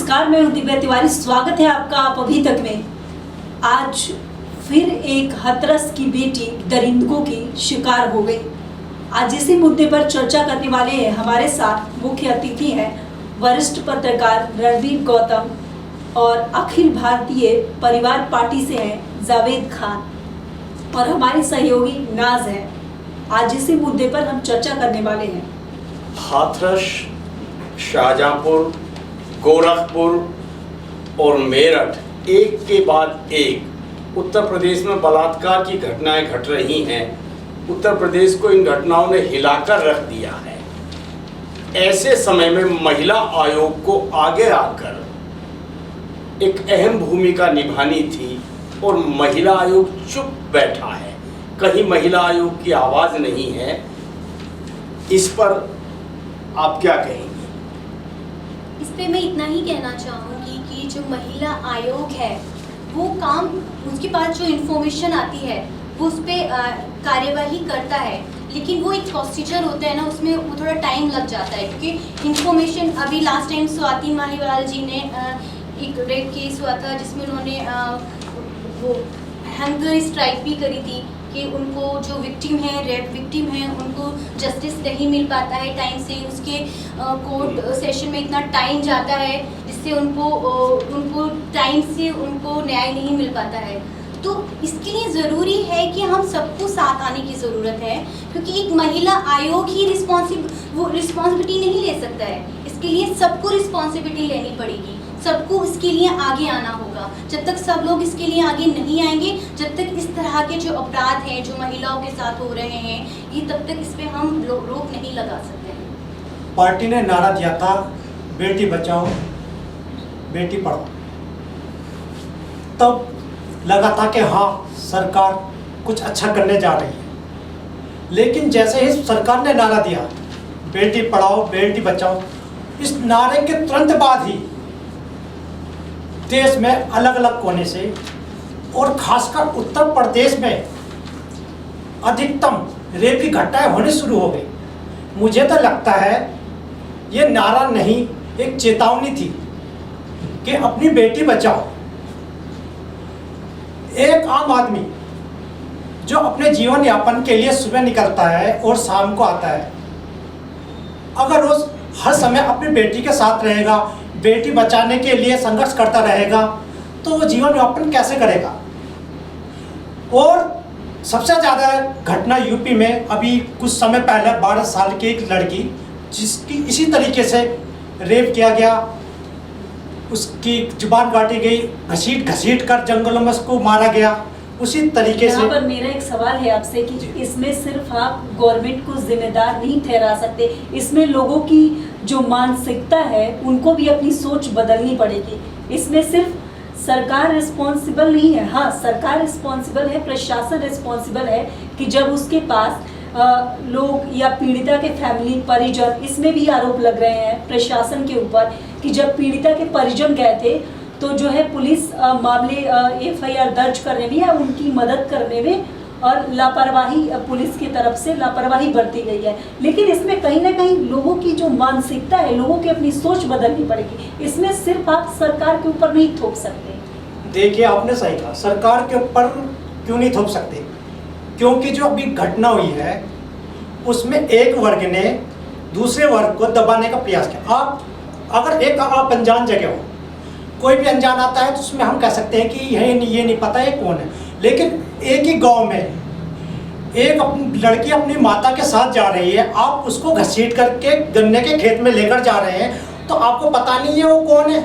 नमस्कार, मैं हूं दिव्या तिवारी। स्वागत है आपका आप अभी तक में। आज फिर एक हाथरस की बेटी दरिंदों की शिकार हो गई। आज इसी मुद्दे पर चर्चा करने वाले हैं। हमारे साथ मुख्य अतिथि हैं वरिष्ठ पत्रकार रणवीर गौतम और अखिल भारतीय परिवार पार्टी से हैं जावेद खान और हमारी सहयोगी नाज है। आज इसी मुद्दे पर हम चर्चा करने वाले हैं। हाथरस, शाहजहांपुर, गोरखपुर और मेरठ एक के बाद एक उत्तर प्रदेश में बलात्कार की घटनाएं घट रही हैं। उत्तर प्रदेश को इन घटनाओं ने हिलाकर रख दिया है। ऐसे समय में महिला आयोग को आगे आकर एक अहम भूमिका निभानी थी और महिला आयोग चुप बैठा है। कहीं महिला आयोग की आवाज़ नहीं है। इस पर आप क्या कहेंगे? इस पे मैं इतना ही कहना चाहूँगी कि जो महिला आयोग है वो काम, उसके पास जो इन्फॉर्मेशन आती है वो उस पर कार्यवाही करता है, लेकिन वो एक प्रोसीजर होता है ना, उसमें वो थोड़ा टाइम लग जाता है। क्योंकि इन्फॉर्मेशन अभी लास्ट टाइम स्वाति मालीवाल जी ने एक रेप केस हुआ था जिसमें उन्होंने वो हंगर स्ट्राइक भी करी थी कि उनको जो विक्टिम है, रेप विक्टिम है, उनको जस्टिस नहीं मिल पाता है टाइम से। उसके कोर्ट सेशन में इतना टाइम जाता है जिससे उनको टाइम से उनको न्याय नहीं मिल पाता है। तो इसके लिए ज़रूरी है कि हम सबको साथ आने की ज़रूरत है, क्योंकि एक महिला आयोग ही रिस्पॉन्सिबिलिटी नहीं ले सकता है। इसके लिए सबको रिस्पॉन्सिबिलिटी लेनी पड़ेगी, सबको इसके लिए आगे आना होगा। जब तक सब लोग इसके लिए आगे नहीं आएंगे, जब तक इस तरह के जो अपराध हैं जो महिलाओं के साथ हो रहे हैं, ये तब तक इस पर हम रोक नहीं लगा सकते हैं। पार्टी ने नारा दिया था बेटी बचाओ बेटी पढ़ाओ। तब लगा था कि हाँ, सरकार कुछ अच्छा करने जा रही है। लेकिन जैसे ही सरकार ने नारा दिया बेटी पढ़ाओ बेटी बचाओ, इस नारे के तुरंत बाद ही देश में अलग अलग कोने से और खासकर उत्तर प्रदेश में अधिकतम रेप की घटनाएं होने शुरू हो गई। मुझे तो लगता है ये नारा नहीं, एक चेतावनी थी कि अपनी बेटी बचाओ। एक आम आदमी जो अपने जीवन यापन के लिए सुबह निकलता है और शाम को आता है, अगर वो हर समय अपनी बेटी के साथ रहेगा, बेटी बचाने के लिए संघर्ष करता रहेगा, तो वो जीवन यापन कैसे करेगा? और सबसे ज़्यादा घटना यूपी में अभी कुछ समय पहले 12 साल की एक लड़की जिसकी इसी तरीके से रेप किया गया, उसकी जुबान काटी गई, घसीट कर जंगलों में उसको मारा गया। उसी तरीके से यहाँ पर मेरा एक सवाल है आपसे कि इसमें सिर्फ आप गवर्नमेंट को जिम्मेदार नहीं ठहरा सकते, इसमें लोगों की जो मानसिकता है उनको भी अपनी सोच बदलनी पड़ेगी। इसमें सिर्फ सरकार रिस्पॉन्सिबल नहीं है। हाँ, सरकार रिस्पॉन्सिबल है, प्रशासन रिस्पॉन्सिबल है कि जब उसके पास लोग या पीड़िता के फैमिली परिजन, इसमें भी आरोप लग रहे हैं प्रशासन के ऊपर कि जब पीड़िता के परिजन गए थे तो जो है पुलिस मामले FIR दर्ज करने में या उनकी मदद करने में और लापरवाही, पुलिस की तरफ से लापरवाही बरती गई है। लेकिन इसमें कहीं ना कहीं लोगों की जो मानसिकता है, लोगों की अपनी सोच बदलनी पड़ेगी। इसमें सिर्फ आप सरकार के ऊपर नहीं थोप सकते। देखिए, आपने सही कहा, सरकार के ऊपर क्यों नहीं थोप सकते? क्योंकि जो अभी घटना हुई है उसमें एक वर्ग ने दूसरे वर्ग को दबाने का प्रयास किया। आप अगर एक आप अनजान जगह हो, कोई भी अनजान आता है तो उसमें हम कह सकते हैं कि ये नहीं पता है कौन है। लेकिन एक ही गांव में एक लड़की अपनी माता के साथ जा रही है, आप उसको घसीट करके गन्ने के खेत में लेकर जा रहे हैं, तो आपको पता नहीं है वो कौन है।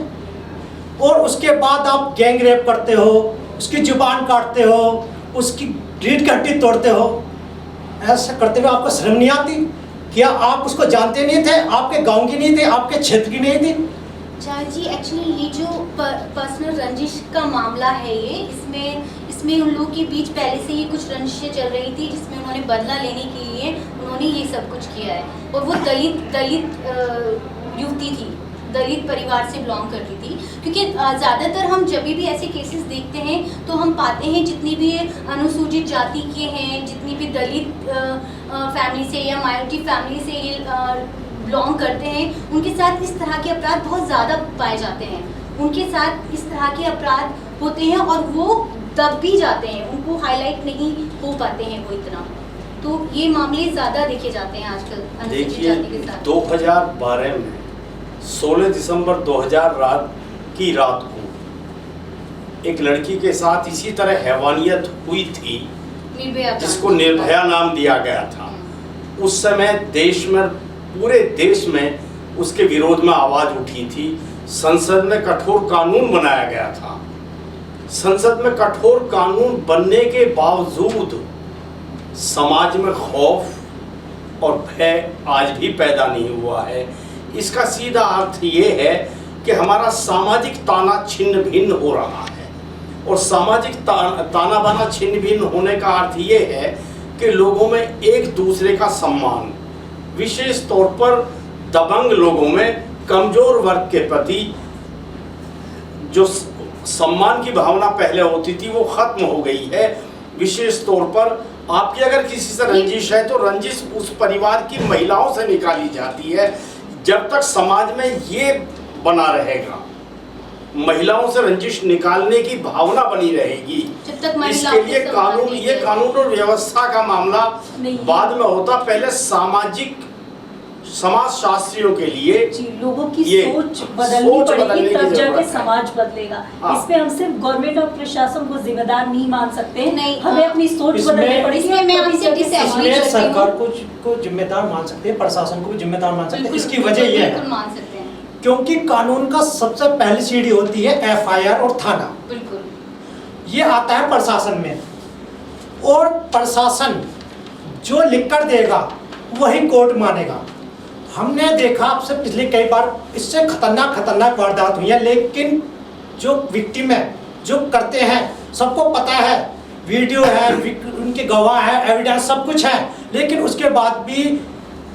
और उसके बाद आप गैंग रेप करते हो, उसकी जुबान काटते हो, उसकी रीढ़ की हड्डी तोड़ते हो। ऐसा करते हुए आपको शर्म नहीं आती? क्या आप उसको जानते नहीं थे? आपके गाँव की नहीं थे, आपके क्षेत्र की नहीं थी? जी, एक्चुअली ये जो पर्सनल रंजिश का मामला है, ये इसमें उन लोगों के बीच पहले से ही कुछ रंजिशें चल रही थी, जिसमें उन्होंने बदला लेने के लिए उन्होंने ये सब कुछ किया है। और वो दलित युवती थी, दलित परिवार से बिलोंग करती थी। क्योंकि ज़्यादातर हम जब भी ऐसे केसेस देखते हैं तो हम पाते हैं जितनी भी अनुसूचित जाति के हैं, जितनी भी दलित फैमिली से या माइनॉरिटी फैमिली से ये बिलोंग करते हैं उनके साथ इस तरह के अपराध बहुत ज़्यादा पाए जाते हैं। उनके साथ इस तरह के अपराध होते हैं और वो दब भी जाते हैं, उनको हाईलाइट नहीं हो पाते हैं वो इतना। तो ये मामले ज़्यादा देखे जाते हैं आजकल अनुसूचित देखिए, जाति के साथ। 2012 में 16 दिसंबर 2000 की रात को एक लड़की के साथ इसी तरह हैवानियत हुई थी निर्भया जिसको निर्भया नाम दिया गया था। उस समय देश में, पूरे देश में उसके विरोध में आवाज उठी थी। संसद में कठोर कानून बनाया गया था। संसद में कठोर कानून बनने के बावजूद समाज में खौफ और भय आज भी पैदा नहीं हुआ है। इसका सीधा अर्थ ये है कि हमारा सामाजिक ताना छिन्न भिन्न हो रहा है। और सामाजिक ताना बाना छिन्न भिन्न होने का अर्थ ये है कि लोगों में एक दूसरे का सम्मान, विशेष तौर पर दबंग लोगों में, कमजोर वर्ग के प्रति जो सम्मान की भावना पहले होती थी वो खत्म हो गई है। विशेष तौर पर आपकी अगर किसी से रंजिश है तो रंजिश उस परिवार की महिलाओं से निकाली जाती है। जब तक समाज में ये बना रहेगा, महिलाओं से रंजिश निकालने की भावना बनी रहेगी, जब तक इसके लिए कानून, ये कानून और व्यवस्था का मामला बाद में होता। पहले समाज शास्त्रियों के लिए जी, लोगों की सोच बदलनी पड़ेगी, तब जाके समाज बदलेगा। इसमें हम सिर्फ गवर्नमेंट और प्रशासन को जिम्मेदार नहीं मान सकते, नहीं, हमें अपनी सोच बदलनी पड़ेगी। इसमें मैं आपसे इसमें सरकार को जिम्मेदार मान सकते हैं, प्रशासन को भी जिम्मेदार मान सकते हैं। इसकी वजह यह है मान सकते हैं क्योंकि कानून का सबसे पहली सीढ़ी होती है एफआईआर और थाना। बिल्कुल, ये आता है प्रशासन में, और प्रशासन जो लिख कर देगा वही कोर्ट मानेगा। हमने देखा आपसे पिछले कई बार इससे खतरनाक वारदात हुई है, लेकिन जो विक्टिम है, जो करते हैं, सबको पता है, वीडियो है, उनके गवाह है, एविडेंस सब कुछ है, लेकिन उसके बाद भी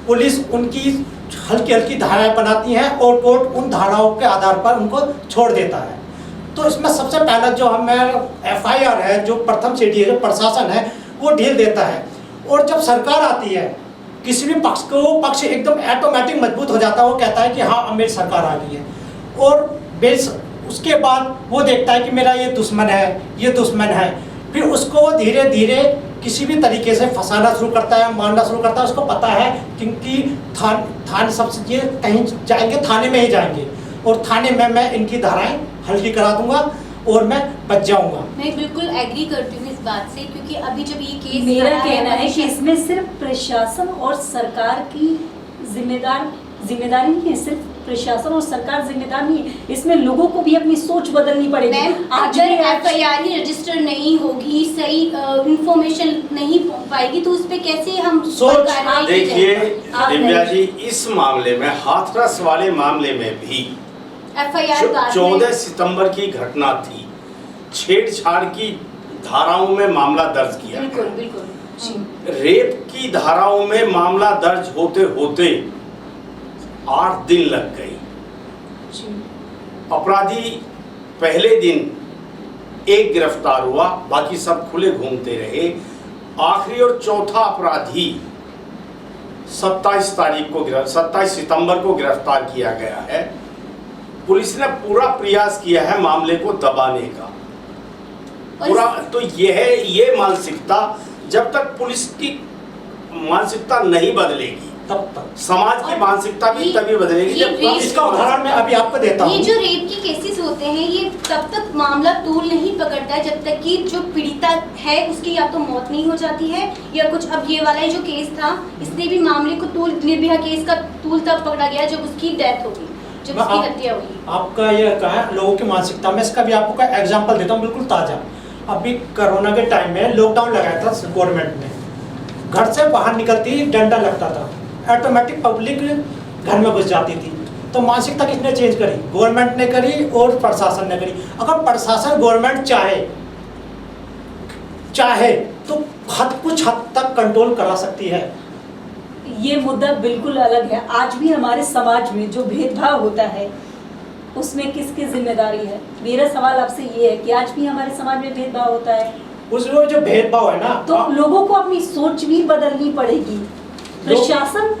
पुलिस उनकी हल्की धाराएं बनाती है और कोर्ट उन धाराओं के आधार पर उनको छोड़ देता है। तो इसमें सबसे पहला जो हमें एफआईआर है, जो प्रथम सीढ़ी है, जो प्रशासन है, वो ढील देता है। और जब सरकार आती है, किसी भी पक्ष को, वो पक्ष एकदम ऑटोमेटिक मजबूत हो जाता है। वो कहता है कि हाँ, अब मेरी सरकार आ गई है। और उसके बाद वो देखता है कि मेरा ये दुश्मन है, ये दुश्मन है। फिर उसको धीरे धीरे किसी भी तरीके से फंसाना शुरू करता है, मारना शुरू करता है। उसको पता है क्योंकि थाने सबसे ये कहीं जाएंगे, थाने में ही जाएंगे, और थाने में मैं इनकी धाराएं हल्की करा दूंगा और मैं बच जाऊंगा। मैं बिल्कुल एग्री करती हूँ इस बात से, क्योंकि अभी जब ये केस मेरा कहना है कि इसमें सिर्फ प्रशासन और सरकार की जिम्मेदारी नहीं है, सिर्फ प्रशासन और सरकार जिम्मेदार नहीं है, इसमें लोगों को भी अपनी सोच बदलनी पड़ेगी। अगर एफआईआर ही रजिस्टर नहीं होगी, सही इंफॉर्मेशन नहीं पाएगी, तो उस पे कैसे हम कार्रवाई की जाएगी? देखिए दिव्या जी, इस मामले में, हाथरस वाले मामले में भी एफआईआर 14 सितंबर की घटना थी। छेड़छाड़ की धाराओं में मामला दर्ज किया। बिल्कुल। रेप की धाराओं में मामला दर्ज होते होते 8 दिन लग गए। अपराधी पहले दिन एक गिरफ्तार हुआ, बाकी सब खुले घूमते रहे। आखिरी और चौथा अपराधी 27 सितंबर को गिरफ्तार किया गया है। पुलिस ने पूरा प्रयास किया है मामले को दबाने का पूरा। तो ये मानसिकता, जब तक पुलिस की मानसिकता नहीं बदलेगी, तब तक समाज की मानसिकता भी तभी बदलेगी जब इसका उदाहरण मैं अभी आपको देता हूँ। ये जो रेप के केसेस होते हैं, ये तब तक मामला तूल नहीं पकड़ता है जब तक कि जो पीड़िता है उसकी या तो मौत नहीं हो जाती है, या कुछ। अब ये वाला जो केस था, इसने भी मामले को तूल, निर्भया केस का तूल तब पकड़ा गया जब उसकी डेथ होगी, जब उसकी हत्या हुई। आपका ये कहा है लोगों की मानसिकता में, इसका भी आपको एग्जाम्पल देता हूँ बिल्कुल ताज़ा। अभी कोरोना के टाइम में लॉकडाउन लगाया था गवर्नमेंट ने, घर से बाहर निकलती ही डंडा लगता था, ऑटोमेटिक पब्लिक घर में घुस जाती थी। तो मानसिकता किसने चेंज करी? गवर्नमेंट ने करी और प्रशासन ने करी। अगर प्रशासन, गवर्नमेंट चाहे तो कुछ हद तक कंट्रोल करा सकती है। ये मुद्दा बिल्कुल अलग है। आज भी हमारे समाज में जो भेदभाव होता है उसमें किसकी जिम्मेदारी है? मेरा सवाल आपसे ये है कि आज भी हमारे समाज में भेदभाव होता है, उसमें जो भेदभाव है ना, तो लोगों को अपनी सोच भी बदलनी पड़ेगी। प्रशासन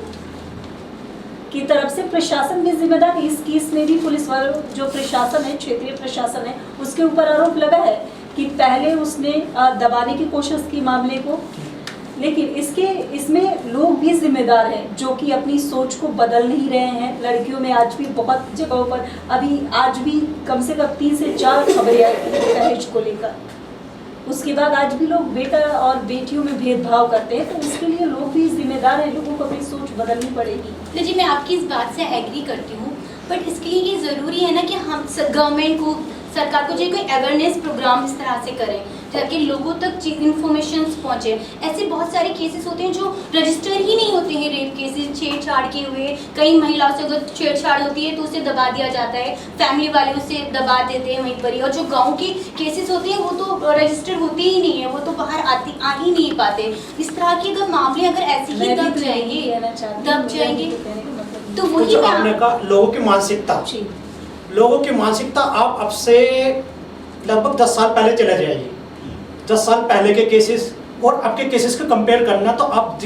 की तरफ से प्रशासन भी जिम्मेदार है। इस केस में भी पुलिस वालों जो प्रशासन है, क्षेत्रीय प्रशासन है, उसके ऊपर आरोप लगा है कि पहले उसने दबाने की कोशिश की मामले को, लेकिन इसमें लोग भी जिम्मेदार हैं जो कि अपनी सोच को बदल नहीं रहे हैं। लड़कियों में आज भी बहुत जगहों पर अभी आज भी कम से कम 3 से 4 खबरें आई थी दहेज को लेकर। उसके बाद आज भी लोग बेटा और बेटियों में भेदभाव करते हैं, तो उसके लिए लोग भी जिम्मेदार हैं। लोगों को अपनी सोच बदलनी पड़ेगी। जी, मैं आपकी इस बात से एग्री करती हूँ, बट इसके लिए ये ज़रूरी है ना कि हम गवर्नमेंट को, सरकार को जो कोई अवेयरनेस प्रोग्राम इस तरह से करें ताकि लोगों तक इन्फॉर्मेशन पहुँचे। ऐसे बहुत सारे केसेस होते हैं जो रजिस्टर ही नहीं होते हैं, रेप केसेस, छेड़छाड़ के हुए। कई महिलाओं से अगर छेड़छाड़ होती है तो उसे दबा दिया जाता है, फैमिली वाले उसे दबा देते हैं वहीं पर ही। और जो गाँव के केसेस होते हैं वो तो रजिस्टर होते ही नहीं है, वो तो बाहर आ ही नहीं पाते। इस तरह के अगर मामले अगर ऐसे ही दब जाएंगे तो वही जो आपने कहा लोगों की मानसिकता, लोगों की मानसिकता, आप अब से लगभग 10 साल पहले चले जाइए। 10 साल पहले के केसेस और अब के केसेस को कंपेयर करना तो आप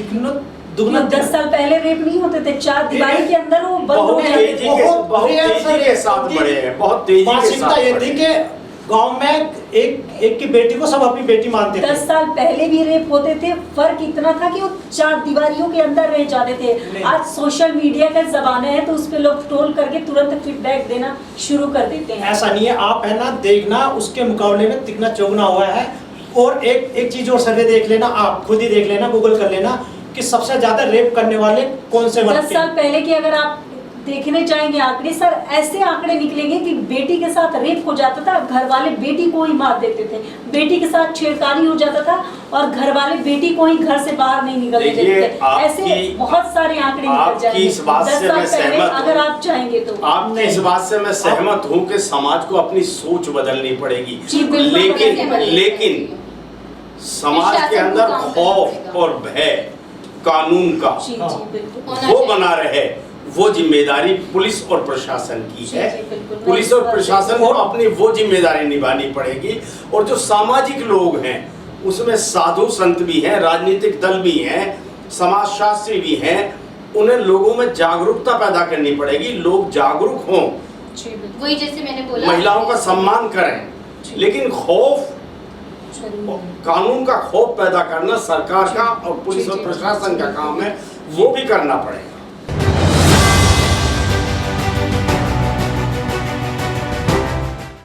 दुगना 10 साल पहले रेप नहीं होते थे, 4 दीवारी के अंदर वो बंद हो जाते थे। बहुत तेजी के साथ बढ़े हैं, बहुत तेजी के साथ। मानसिकता ये थी कि गांव में एक की बेटी को सब अपनी बेटी मानते थे। 10 साल पहले भी रेप होते थे, फर्क इतना था कि वो 4 दीवारियों के अंदर रह जाते थे। आज सोशल मीडिया का जमाना है तो उस पे लोग ट्रोल करके तुरंत फीडबैक देना शुरू कर देते हैं। ऐसा नहीं है, आप है ना देखना उसके मुकाबले में तिगना चौगुना हुआ है। और एक चीज और सर्वे देख लेना, आप खुद ही देख लेना, गूगल कर लेना कि सबसे ज्यादा रेप करने वाले कौन से वर्ग के। 10 साल पहले के अगर आप देखने चाहेंगे आंकड़े, सर ऐसे आंकड़े निकलेंगे कि बेटी के साथ रेप हो जाता था, घर वाले बेटी को ही मार देते थे। बेटी के साथ छेड़खानी हो जाता था और घर वाले बेटी को ही घर से बाहर नहीं निकलने देते थे। ऐसे बहुत सारे आंकड़े निकल जाएंगे। इस बात से मैं सहमत हूं, अगर आप चाहेंगे तो। आपकी इस बात से मैं सहमत हूँ कि समाज को अपनी सोच बदलनी पड़ेगी, लेकिन समाज के अंदर खौफ और भय कानून का वो बना रहे, वो जिम्मेदारी पुलिस और प्रशासन की है। पुलिस और प्रशासन को अपनी वो जिम्मेदारी निभानी पड़ेगी। और जो सामाजिक लोग हैं उसमें साधु संत भी हैं, राजनीतिक दल भी हैं, समाजशास्त्री भी हैं, उन्हें लोगों में जागरूकता पैदा करनी पड़ेगी। लोग जागरूक हों, वही जैसे मैंने बोला, महिलाओं का सम्मान करें, लेकिन खौफ, कानून का खौफ पैदा करना सरकार का और पुलिस और प्रशासन का काम है, वो भी करना पड़ेगा।